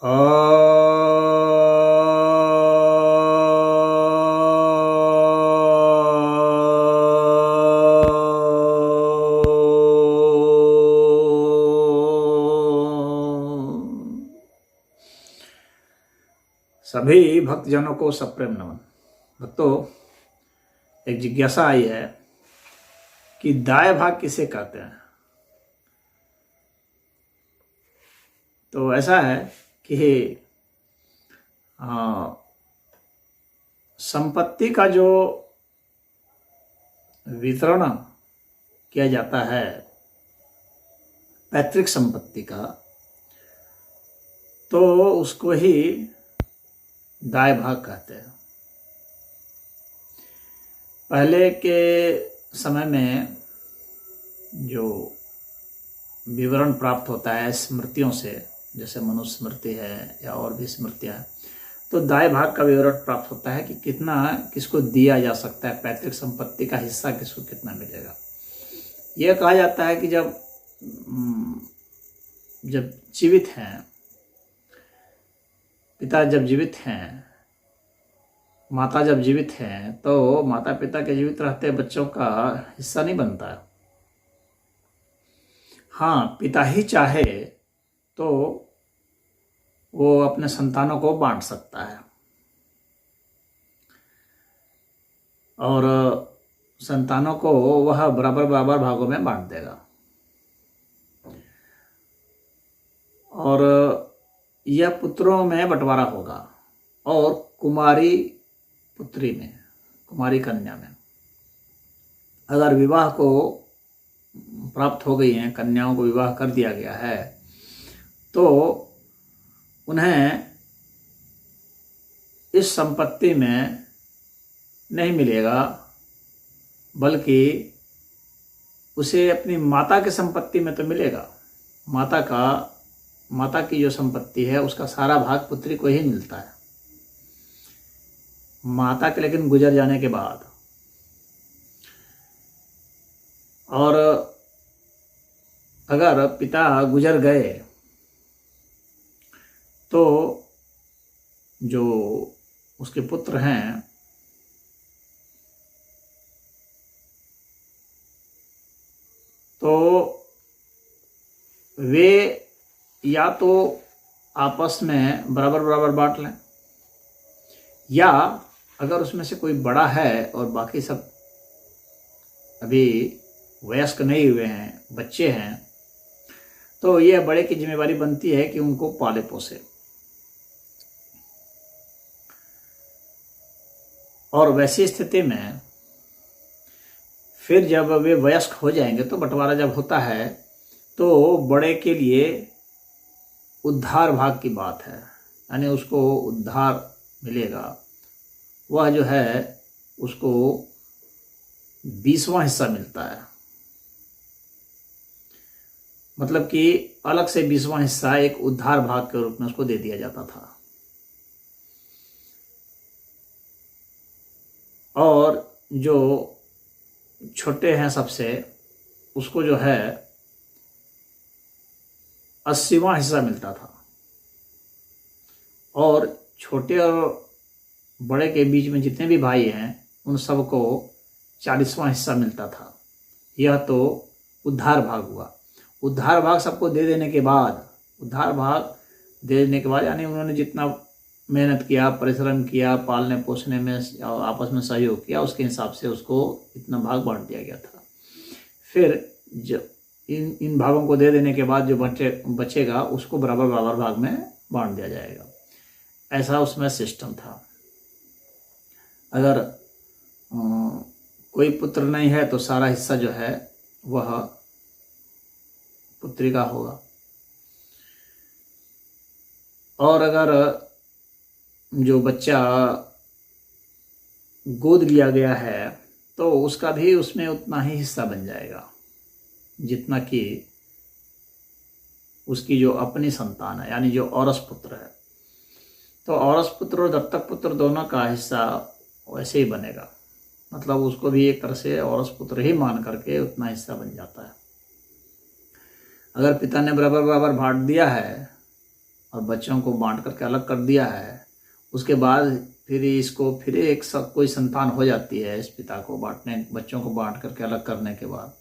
सभी भक्तजनों को सप्रेम नमन। भक्तों, एक जिज्ञासा आई है कि दाएं भाग किसे कहते हैं। तो ऐसा है कि संपत्ति का जो वितरण किया जाता है, पैतृक संपत्ति का, तो उसको ही दाएं भाग कहते हैं। पहले के समय में जो विवरण प्राप्त होता है स्मृतियों से, जैसे मनुस्मृति है या और भी स्मृतियाँ हैं, तो दाएं भाग का विवरण प्राप्त होता है कि कितना किसको दिया जा सकता है, पैतृक संपत्ति का हिस्सा किसको कितना मिलेगा। यह कहा जाता है कि जब जीवित हैं, पिता जब जीवित हैं, माता जब जीवित हैं, तो माता पिता के जीवित रहते बच्चों का हिस्सा नहीं बनता है। हाँ, पिता ही चाहे तो वो अपने संतानों को बांट सकता है और संतानों को वह बराबर बराबर भागों में बांट देगा। और यह पुत्रों में बंटवारा होगा और कुमारी पुत्री में, कुमारी कन्या में। अगर विवाह को प्राप्त हो गई हैं, कन्याओं को विवाह कर दिया गया है, तो उन्हें इस संपत्ति में नहीं मिलेगा, बल्कि उसे अपनी माता की संपत्ति में तो मिलेगा। माता की जो संपत्ति है उसका सारा भाग पुत्री को ही मिलता है। माता के लेकिन गुजर जाने के बाद, और अगर पिता गुजर गए तो जो उसके पुत्र हैं तो वे या तो आपस में बराबर बराबर बांट लें, या अगर उसमें से कोई बड़ा है और बाकी सब अभी वयस्क नहीं हुए हैं, बच्चे हैं, तो यह बड़े की जिम्मेवारी बनती है कि उनको पाले पोसे। और वैसी स्थिति में फिर जब वे वयस्क हो जाएंगे तो बंटवारा जब होता है तो बड़े के लिए उद्धार भाग की बात है, यानी उसको उद्धार मिलेगा। वह जो है उसको 20वां हिस्सा मिलता है, मतलब कि अलग से 20वां हिस्सा एक उद्धार भाग के रूप में उसको दे दिया जाता था। और जो छोटे हैं सबसे, उसको जो है 80वां हिस्सा मिलता था। और छोटे और बड़े के बीच में जितने भी भाई हैं उन सबको 40वां हिस्सा मिलता था। यह तो उद्धार भाग हुआ। उद्धार भाग सबको दे देने के बाद, यानी उन्होंने जितना मेहनत किया, परिश्रम किया, पालने पोसने में आपस में सहयोग किया, उसके हिसाब से उसको इतना भाग बांट दिया गया था। फिर जब इन भागों को दे देने के बाद जो बचेगा उसको बराबर बराबर भाग में बांट दिया जाएगा। ऐसा उसमें सिस्टम था। अगर कोई पुत्र नहीं है तो सारा हिस्सा जो है वह पुत्री का होगा। और अगर जो बच्चा गोद लिया गया है तो उसका भी उसमें उतना ही हिस्सा बन जाएगा जितना कि उसकी जो अपनी संतान है, यानी जो औरस पुत्र है। तो औरस पुत्र और दत्तक पुत्र दोनों का हिस्सा वैसे ही बनेगा, मतलब उसको भी एक तरह से औरस पुत्र ही मान करके उतना हिस्सा बन जाता है। अगर पिता ने बराबर बराबर बांट दिया है और बच्चों को बांट करके अलग कर दिया है, उसके बाद फिर इसको फिर एक कोई संतान हो जाती है इस पिता को बच्चों को बांट करके अलग करने के बाद,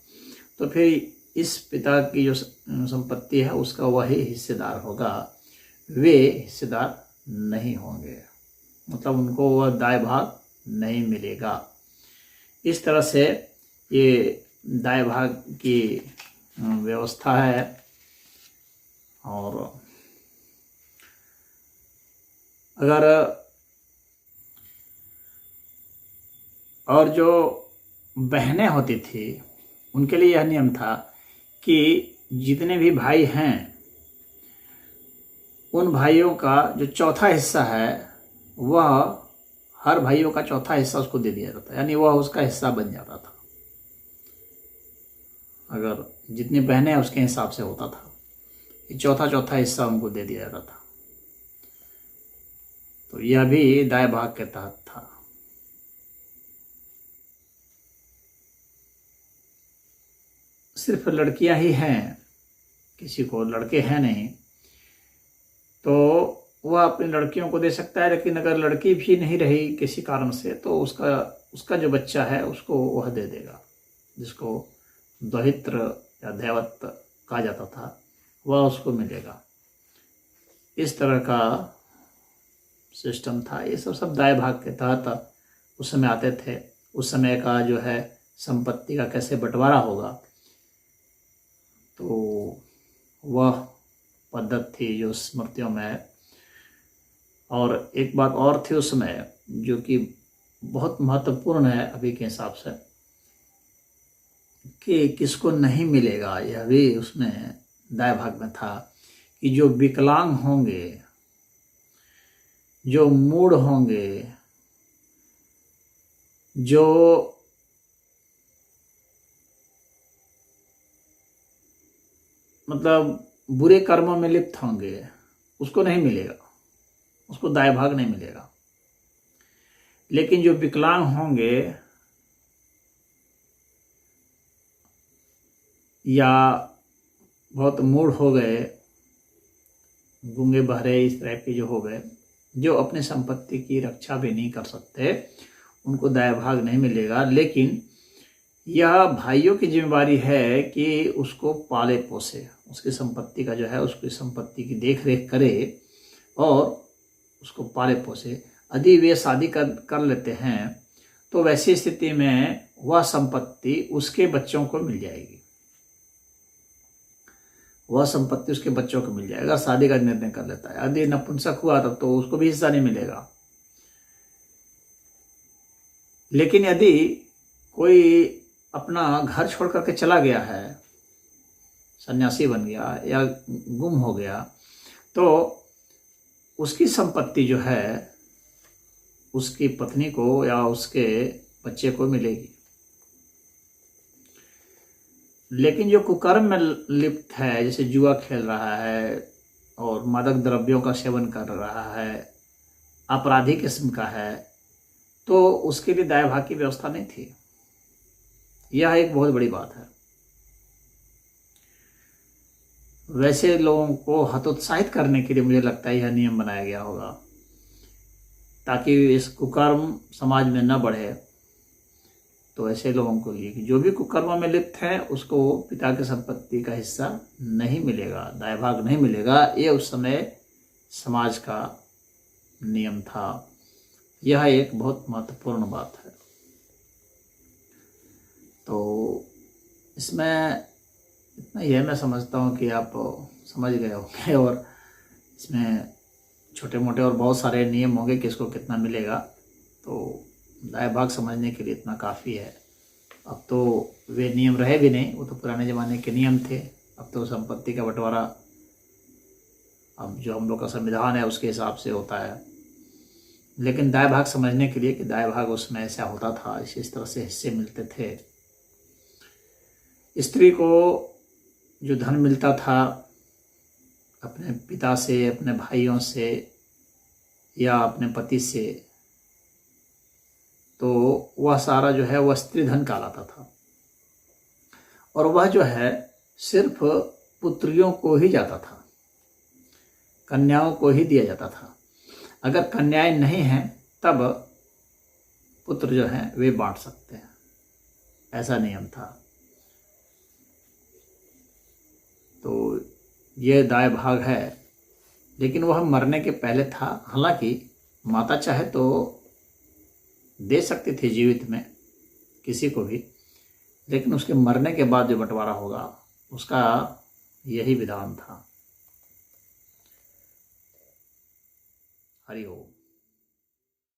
तो फिर इस पिता की जो संपत्ति है उसका वही हिस्सेदार होगा, वे हिस्सेदार नहीं होंगे, मतलब उनको वह दाय भाग नहीं मिलेगा। इस तरह से ये दाय भाग की व्यवस्था है। और अगर और जो बहनें होती थी उनके लिए यह नियम था कि जितने भी भाई हैं उन भाइयों का जो चौथा हिस्सा है वह हर भाइयों का चौथा हिस्सा उसको दे दिया जाता, यानी वह उसका हिस्सा बन जाता था। अगर जितनी बहनें उसके हिसाब से होता था, ये चौथा हिस्सा उनको दे दिया जाता था। तो यह भी दाय भाग के तहत था। सिर्फ लड़कियां ही हैं, किसी को लड़के हैं नहीं, तो वह अपनी लड़कियों को दे सकता है। लेकिन अगर लड़की भी नहीं रही किसी कारण से, तो उसका जो बच्चा है उसको वह दे देगा, जिसको दहित्र या दैवत्व कहा जाता था, वह उसको मिलेगा। इस तरह का सिस्टम था। ये सब दाय भाग के तहत उस समय आते थे। उस समय का जो है संपत्ति का कैसे बंटवारा होगा, तो वह पद्धति थी जो स्मृतियों में है। और एक बात और थी उस समय जो कि बहुत महत्वपूर्ण है अभी के हिसाब से, कि किसको नहीं मिलेगा, यह भी उसमें दाय भाग में था कि जो विकलांग होंगे, जो मूढ़ होंगे, जो मतलब बुरे कर्मों में लिप्त होंगे, उसको नहीं मिलेगा, उसको दाय भाग नहीं मिलेगा। लेकिन जो विकलांग होंगे या बहुत मूढ़ हो गए, गूंगे बहरे इस तरह के जो हो गए, जो अपनी संपत्ति की रक्षा भी नहीं कर सकते, उनको दाय भाग नहीं मिलेगा। लेकिन यह भाइयों की जिम्मेदारी है कि उसको पाले पोसे, उसकी संपत्ति का जो है उसकी संपत्ति की देख रेख करे और उसको पाले पोसे। यदि वे शादी कर लेते हैं तो वैसी स्थिति में वह संपत्ति उसके बच्चों को मिल जाएगी, वह संपत्ति उसके बच्चों को मिल जाएगा। शादी का निर्णय कर लेता है, यदि नपुंसक हुआ तब तो उसको भी हिस्सा नहीं मिलेगा। लेकिन यदि कोई अपना घर छोड़ करके चला गया है, सन्यासी बन गया या गुम हो गया, तो उसकी संपत्ति जो है उसकी पत्नी को या उसके बच्चे को मिलेगी। लेकिन जो कुकर्म में लिप्त है, जैसे जुआ खेल रहा है और मादक द्रव्यों का सेवन कर रहा है, अपराधी किस्म का है, तो उसके लिए दाय भाग की व्यवस्था नहीं थी। यह एक बहुत बड़ी बात है। वैसे लोगों को हतोत्साहित करने के लिए मुझे लगता है यह नियम बनाया गया होगा, ताकि इस कुकर्म समाज में न बढ़े। तो ऐसे लोगों को लिए कि जो भी कुकर्मों में लिप्त है उसको पिता की संपत्ति का हिस्सा नहीं मिलेगा, दाय भाग नहीं मिलेगा। ये उस समय समाज का नियम था। यह एक बहुत महत्वपूर्ण बात है। तो इसमें इतना यह मैं समझता हूँ कि आप समझ गए होंगे, और इसमें छोटे मोटे और बहुत सारे नियम होंगे किसको कितना मिलेगा। तो दाय भाग समझने के लिए इतना काफ़ी है। अब तो वे नियम रहे भी नहीं, वो तो पुराने ज़माने के नियम थे। अब तो संपत्ति का बंटवारा अब जो हम लोग का संविधान है उसके हिसाब से होता है। लेकिन दाय भाग समझने के लिए कि दाय भाग उसमें ऐसा होता था, इस तरह से हिस्से मिलते थे। स्त्री को जो धन मिलता था अपने पिता से, अपने भाइयों से या अपने पति से, तो वह सारा जो है वह स्त्री धन कहलाता था। और वह जो है सिर्फ पुत्रियों को ही जाता था। कन्याओं को ही दिया जाता था। अगर कन्याएं नहीं हैं तब पुत्र जो हैं वे बांट सकते हैं, ऐसा नियम था। तो ये दाय भाग है, लेकिन वह मरने के पहले था। हालांकि माता चाहे तो दे सकती थी जीवित में किसी को भी, लेकिन उसके मरने के बाद जो बंटवारा होगा उसका यही विधान था। हरि ओम।